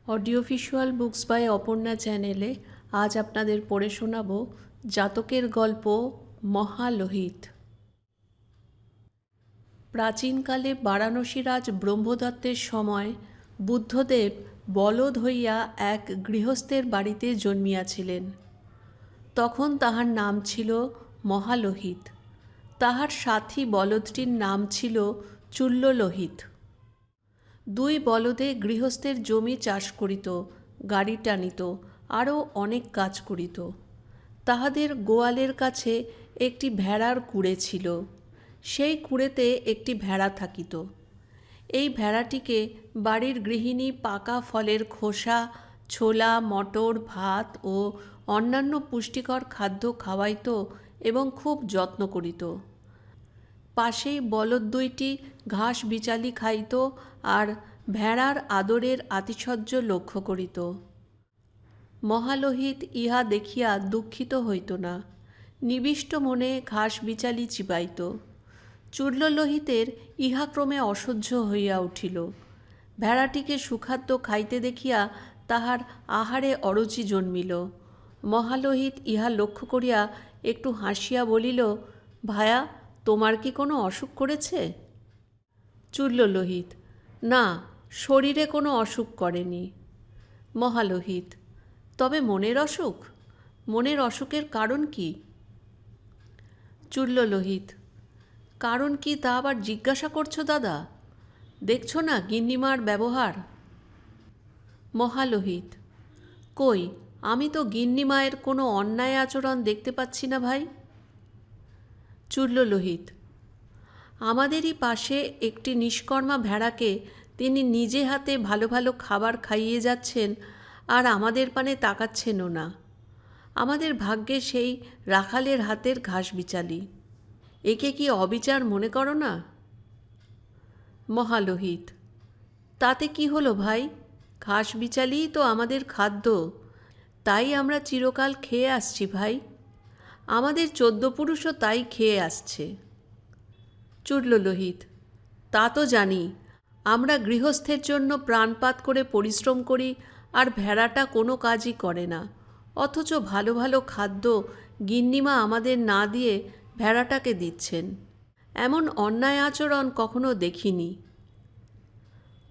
Audio visual books by Aparna চ্যানেলে আজ আপনাদের পড়ে শোনাব জাতকের গল্প মহালোহিত। প্রাচীনকালে বারাণসীরাজ ব্রহ্মদত্তের সময় বুদ্ধদেব বলদ হইয়া এক গৃহস্থের বাড়িতে জন্মিয়াছিলেন। তখন তাহার নাম ছিল মহালোহিত। তাহার সাথী বলদটির নাম ছিল চূল্যলোহিত। দুই বলদে গৃহস্থের জমি চাষ করিত, গাড়ি টানিত, আরও অনেক কাজ করিত। তাহাদের গোয়ালের কাছে একটি ভেড়ার কুড়ে ছিল। সেই কুড়েতে একটি ভেড়া থাকিত। এই ভেড়াটিকে বাড়ির গৃহিণী পাকা ফলের খোসা, ছোলা, মটর, ভাত ও অন্যান্য পুষ্টিকর খাদ্য খাওয়াইত এবং খুব যত্ন করিত। পাশেই বলদ দুইটি ঘাস বিচালি খাইত আর ভেড়ার আদরের আতিশয্য লক্ষ্য করিত। মহালোহিত ইহা দেখিয়া দুঃখিত হইত না, নিবিষ্ট মনে ঘাস বিচালি চিবাইত। চূল্যলোহিতের ইহা ক্রমে অসহ্য হইয়া উঠিল। ভেড়াটিকে সুখাদ্য খাইতে দেখিয়া তাহার আহারে অরুচি জন্মিল। মহালোহিত ইহা লক্ষ্য করিয়া একটু হাসিয়া বলিল, ভায়া, তোমার কি কোনো অসুখ করেছে? চূল্যলোহিত: না, শরীরে কোনো অসুখ করেনি। মহালোহিত: তবে মনের অসুখ? মনের অসুখের কারণ কি? চূল্যলোহিত: কারণ কি তা আবার জিজ্ঞাসা করছো দাদা? দেখছো না গিন্নিমার ব্যবহার? মহালোহিত: কই, আমি তো গিন্নিমায়ের কোনো অন্যায় আচরণ দেখতে পাচ্ছি না ভাই। চূল্যলোহিত: আমাদেরই পাশে একটি নিষ্কর্মা ভেড়াকে তিনি নিজে হাতে ভালো ভালো খাবার খাইয়ে যাচ্ছেন, আর আমাদের পানে তাকাচ্ছেনও না। আমাদের ভাগ্যে সেই রাখালের হাতের ঘাস বিচালি। একে কি অবিচার মনে করো না? মহালোহিত: তাতে কি হলো ভাই? ঘাস বিচালিই তো আমাদের খাদ্য, তাই আমরা চিরকাল খেয়ে আসছি ভাই। আমাদের 14 পুরুষও তাই খেয়ে আসছে। চূল্যলোহিত: তা তো জানি, আমরা গৃহস্থের জন্য প্রাণপাত করে পরিশ্রম করি, আর ভেড়াটা কোনো কাজই করে না, অথচ ভালো ভালো খাদ্য গিন্নিমা আমাদের না দিয়ে ভেড়াটাকে দিচ্ছেন। এমন অন্যায় আচরণ কখনো দেখিনি।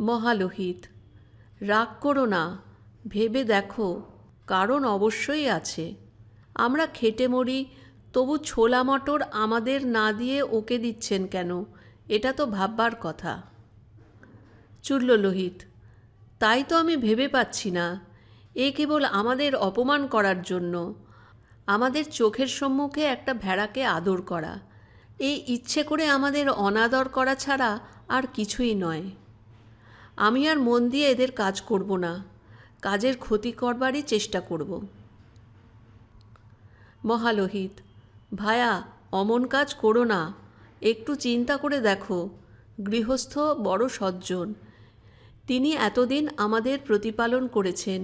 মহালোহিত: রাগ করো না, ভেবে দেখো, কারণ অবশ্যই আছে। আমরা খেটে মরি, তবু ছোলা মটর আমাদের না দিয়ে ওকে দিচ্ছেন কেন, এটা তো ভাববার কথা। চূল্যলোহিত: তাই তো আমি ভেবে পাচ্ছি না। এ কেবল আমাদের অপমান করার জন্য, আমাদের চোখের সম্মুখে একটা ভেড়াকে আদর করা। এই ইচ্ছে করে আমাদের অনাদর করা ছাড়া আর কিছুই নয়। আমি আর মন দিয়ে এদের কাজ করব না, কাজের ক্ষতি করবারই চেষ্টা করব। মহালোহিত: ভায়া, অমন কাজ করো না, একটু চিন্তা করে দেখো। গৃহস্থ বড় সজ্জন, তিনি এতদিন আমাদের প্রতিপালন করেছেন,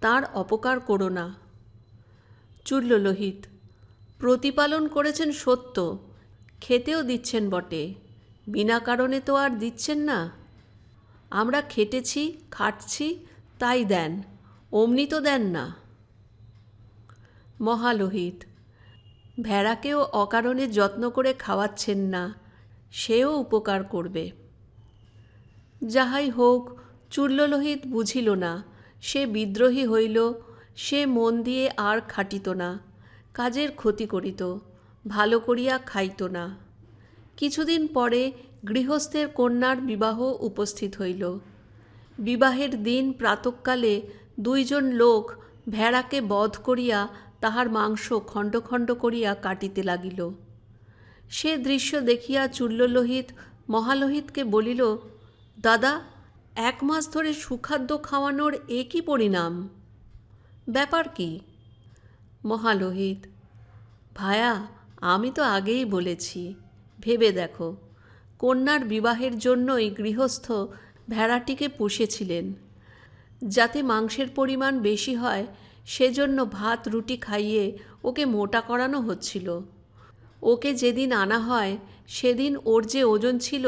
তার অপকার করো না। চূল্যলোহিত: প্রতিপালন করেছেন সত্য, খেতেও দিচ্ছেন বটে, বিনা কারণে তো আর দিচ্ছেন না। আমরা খেটেছি, খাটছি, তাই দেন, অমনি তো দেন না। মহালোহিত: ভেড়াকেও অকারণে যত্ন করে খাওয়াচ্ছেন না, সেও উপকার করবে। যাহাই হোক, চূল্যলোহিত বুঝিল না, সে বিদ্রোহী হইল। সে মন দিয়ে আর খাটিত না, কাজের ক্ষতি করিত, ভালো করিয়া খাইত না। কিছুদিন পরে গৃহস্থের কন্যার বিবাহ উপস্থিত হইল। বিবাহের দিন প্রাতঃকালে দুইজন লোক ভেড়াকে বধ করিয়া তাহার মাংস খণ্ড খণ্ড করিয়া কাটিতে লাগিল। সে দৃশ্য দেখিয়া চূল্যলোহিত মহালোহিতকে বলিল, দাদা, 1 মাস ধরে সুখাদ্য খাওয়ানোর এ কী পরিণাম? ব্যাপার কি? মহালোহিত: ভায়া, আমি তো আগেই বলেছি, ভেবে দেখো, কন্যার বিবাহের জন্যই গৃহস্থ ভেড়াটিকে পুষেছিলেন। যাতে মাংসের পরিমাণ বেশি হয় সেজন্য ভাত রুটি খাইয়ে ওকে মোটা করানো হচ্ছিল। ওকে যেদিন আনা হয় সেদিন ওর যে ওজন ছিল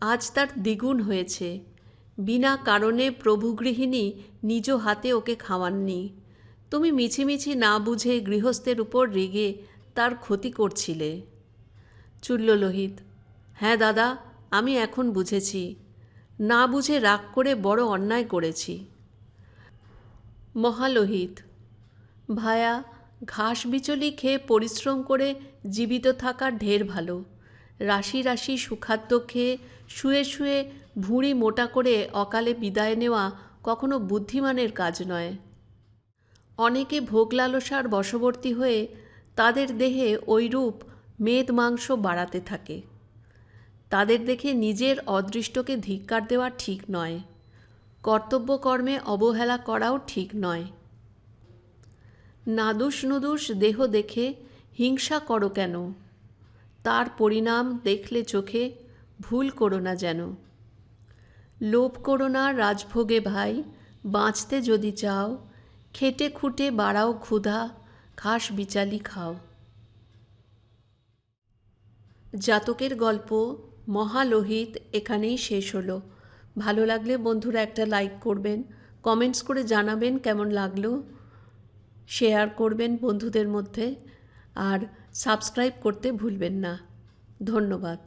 আজ তার দ্বিগুণ হয়েছে। বিনা কারণে প্রভুগৃহিণী নিজ হাতে ওকে খাওয়াননি। তুমি মিছিমিছি না বুঝে গৃহস্থের উপর রেগে তার ক্ষতি করছিলে। চূল্যলোহিত: হ্যাঁ দাদা, আমি এখন বুঝেছি। না বুঝে রাগ করে বড় অন্যায় করেছি। মহালোহিত: ভায়া, ঘাস বিচলি খেয়ে পরিশ্রম করে জীবিত থাকা ঢের ভালো। রাশি রাশি সুখাদ্য খেয়ে শুয়ে শুয়ে ভুঁড়ি মোটা করে অকালে বিদায় নেওয়া কখনো বুদ্ধিমানের কাজ নয়। অনেকে ভোগ লালসার বশবর্তী হয়ে তাদের দেহে ঐরূপ মেদ মাংস বাড়াতে থাকে। তাদের দেখে নিজের অদৃষ্টকে ধিক্কার দেওয়া ঠিক নয়, কর্তব্যকর্মে অবহেলা করাও ঠিক নয়। নাদুস নুদুস দেহ দেখে হিংসা করো কেন? তার পরিণাম দেখলে চোখে ভুল করো না যেন। লোভ করো না রাজভোগে ভাই, বাঁচতে যদি চাও, খেটে খুঁটে বাড়াও ক্ষুধা, ঘাস বিচালি খাও। জাতকের গল্প মহালোহিত এখানেই শেষ হলো। ভালো লাগলে বন্ধুরা একটা লাইক করবেন, কমেন্টস করে জানাবেন কেমন লাগলো, শেয়ার করবেন বন্ধুদের মধ্যে, আর সাবস্ক্রাইব করতে ভুলবেন না। ধন্যবাদ।